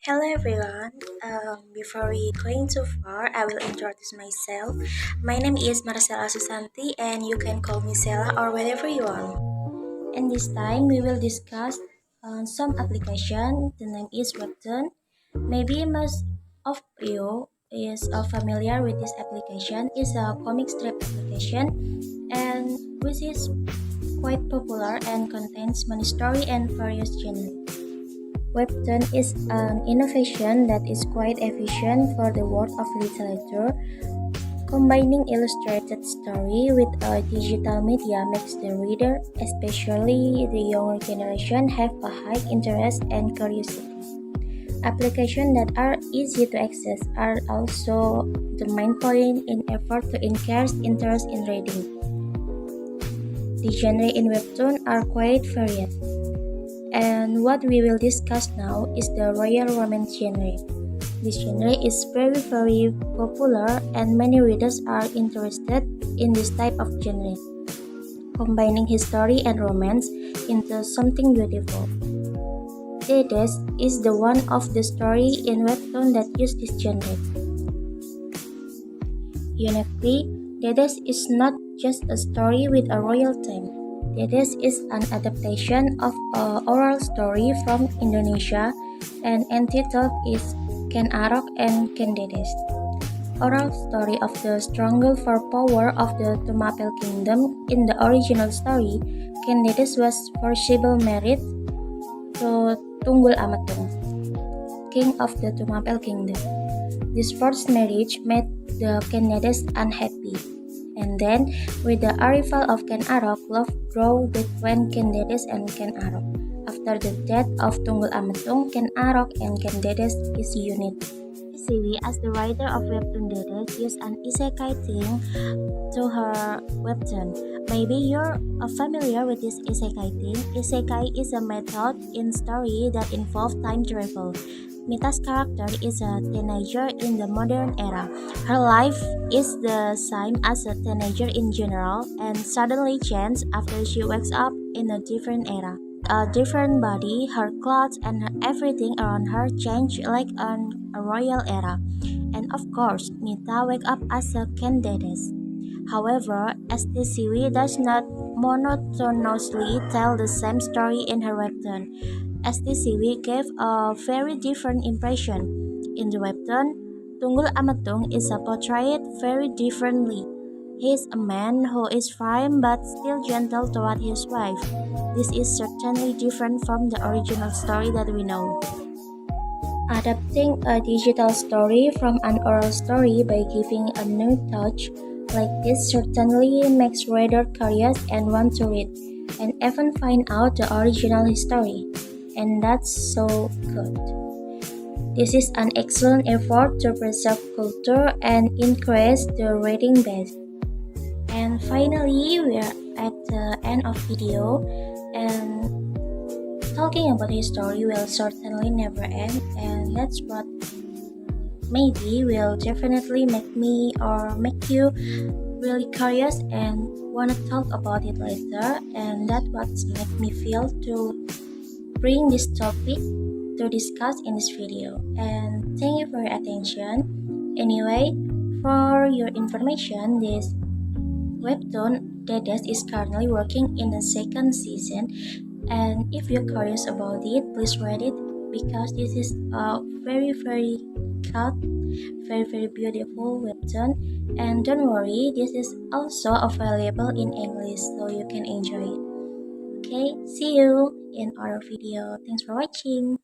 Hello everyone. Before we going too far, I will introduce myself. My name is Marcela Susanti, and you can call me Sela or whatever you want. And this time we will discuss some application. The name is Webtoon. Maybe most of you is familiar with this application. It's a comic strip application, and which is quite popular and contains many story and various genres. Webtoon is an innovation that is quite efficient for the world of literature. Combining illustrated story with a digital media makes the reader, especially the younger generation, have a high interest and curiosity. Applications that are easy to access are also the main point in effort to encourage interest in reading. The genre in Webtoon are quite varied. And what we will discuss now is the royal romance genre. This genre is very popular and many readers are interested in this type of genre, combining history and romance into something beautiful. Dedes is the one of the story in Webtoon that use this genre. Uniquely, Dedes is not just a story with a royal theme. Dedes is an adaptation of an oral story from Indonesia and entitled is Ken Arok and Ken Dedes. Oral story of the struggle for power of the Tumapel Kingdom. In the original story, Ken Dedes was forcibly married to Tunggul Amatung, king of the Tumapel Kingdom. This forced marriage made the Ken Dedes unhappy. And then, with the arrival of Ken Arok, love grew between Ken Dedes and Ken Arok. After the death of Tunggul Amatung, Ken Arok and Ken Dedes is united. Siwi, as the writer of Webtoon Dedes, used an isekai theme to her webtoon. Maybe you're familiar with this isekai theme. Isekai is a method in story that involves time travel. Mita's character is a teenager in the modern era. Her life is the same as a teenager in general and suddenly changes after she wakes up in a different era. A different body, her clothes, and everything around her change like on a royal era. And of course, Mita wakes up as a candidates. However, STCW does not monotonously tell the same story in her webtoon. STCW gave a very different impression. In the webtoon, Tunggul Amatung is portrayed very differently. He is a man who is firm but still gentle toward his wife. This is certainly different from the original story that we know. Adapting a digital story from an oral story by giving a new touch like this certainly makes reader curious and want to read, and even find out the original history. And that's so good. This is an excellent effort to preserve culture and increase the reading base. And finally, we are at the end of video, and talking about history will certainly never end, and that's what maybe will definitely make me or make you really curious and want to talk about it later, and that's what make me feel to bring this topic to discuss in this video. And thank you for your attention. Anyway, for your information, this webtoon Dedes is currently working in the second season, and if you're curious about it, please read it because this is a very cut, very beautiful webtoon. And don't worry, this is also available in English, so you can enjoy it. Okay, see you in our video. Thanks for watching.